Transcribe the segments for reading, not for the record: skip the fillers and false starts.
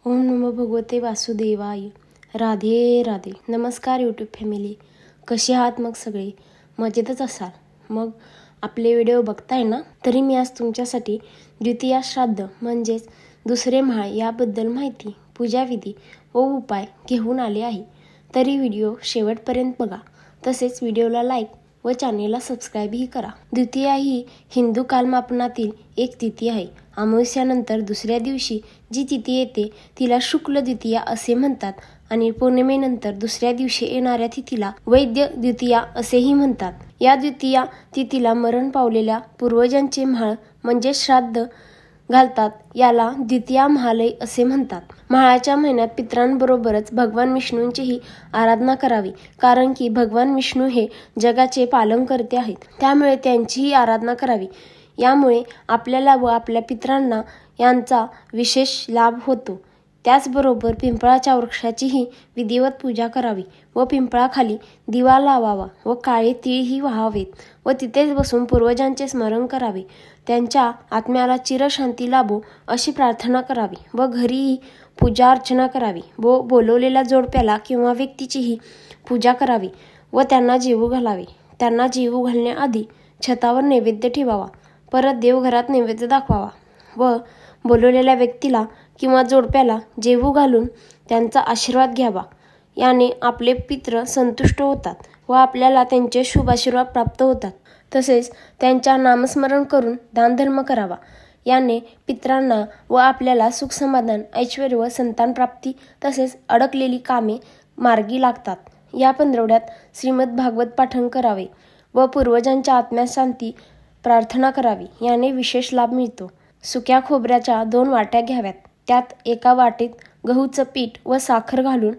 ओम नमो भगवते वासुदेवाय. राधे राधे. नमस्कार यूट्यूब फॅमिली. कसे आहात मग सगळे? मजेतच असाल. मग आपले व्हिडिओ बघताय ना? तरी मी आज तुमच्यासाठी द्वितीया श्राद्ध म्हणजेच दुसरे म्हाळ याबद्दल माहिती, पूजाविधी व उपाय घेऊन आले आहे. तरी व्हिडिओ शेवटपर्यंत बघा. तसेच व्हिडिओला लाईक व चॅनेलला सबस्क्राईबही करा. द्वितीया ही हिंदू कालमापनातील एक तिथी आहे. अमावस्यानंतर दुसऱ्या दिवशी जी तिथी येते तिला शुक्ल द्वितीया असे म्हणतात आणि पौर्णिमेनंतर दुसऱ्या दिवशी येणाऱ्या तिथीला वैद्य द्वितीया असेही म्हणतात. या द्वितीया तिथीला मरण पावलेल्या पूर्वजांचे म्हाळ म्हणजे श्राद्ध घालतात. याला द्वितीया महालय असे म्हणतात. म्हाळाच्या महिन्यात पितरांबरोबरच भगवान विष्णूंचीही आराधना करावी, कारण की भगवान विष्णू हे जगाचे पालनकर्ते आहेत. त्यामुळे त्यांचीही आराधना करावी. यामुळे आपल्याला व आपल्या पितरांना यांचा विशेष लाभ होतो. त्याचबरोबर पिंपळाच्या वृक्षाचीही विधिवत पूजा करावी व पिंपळाखाली दिवा लावावा व काळे तीळही वाहावेत व तिथेच बसून पूर्वजांचे स्मरण करावे. त्यांच्या आत्म्याला चिरशांती लाभो अशी प्रार्थना करावी व घरीही पूजा अर्चना करावी व बोलवलेल्या जोडप्याला किंवा व्यक्तीचीही पूजा करावी व त्यांना जेवू घालावे. त्यांना जेवू घालण्याआधी छतावर नैवेद्य ठेवावा. परत देवघरात नैवेद्य दाखवावा व बोलवलेल्या व्यक्तीला किंवा जोडप्याला जेवू घालून त्यांचा आशीर्वाद घ्यावा. याने आपले पित्र संतुष्ट होतात व आपल्याला त्यांचे शुभ आशीर्वाद प्राप्त होतात. तसेच त्यांच्या नामस्मरण करून दानधर्म करावा. याने पितरांना व आपल्याला सुख समाधान, ऐश्वर्य व संतान प्राप्ती तसेच अडकलेली कामे मार्गी लागतात. या पंधरवड्यात श्रीमद भागवत पाठन करावे व पूर्वजांच्या आत्म्यास शांती प्रार्थना करावी. याने विशेष लाभ मिळतो. सुक्या खोबऱ्याच्या 2 वाट्या घ्याव्यात. त्यात एका वाटीत गहूचं पीठ व साखर घालून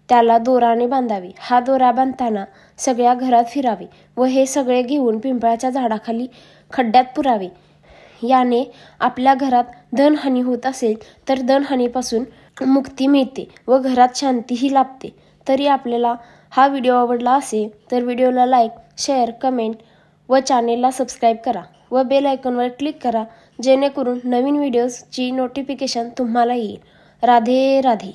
त्याला दोराने बांधावे. हा दोरा बांधताना सगळ्या घरात फिरावे व हे सगळे घेऊन पिंपळाच्या झाडाखाली खड्ड्यात पुरावे. याने आपल्या घरात धनहानी होत असेल तर धनहानीपासून मुक्ती मिळते व घरात शांतीही लाभते. तरी आपल्याला हा व्हिडिओ आवडला असेल तर व्हिडिओला लाईक, शेअर, कमेंट व चॅनेलला सबस्क्राईब करा व बेल आयकॉनवर क्लिक करा, जेणेकरून नवीन व्हिडिओजची नोटिफिकेशन तुम्हाला येईल. राधे राधे.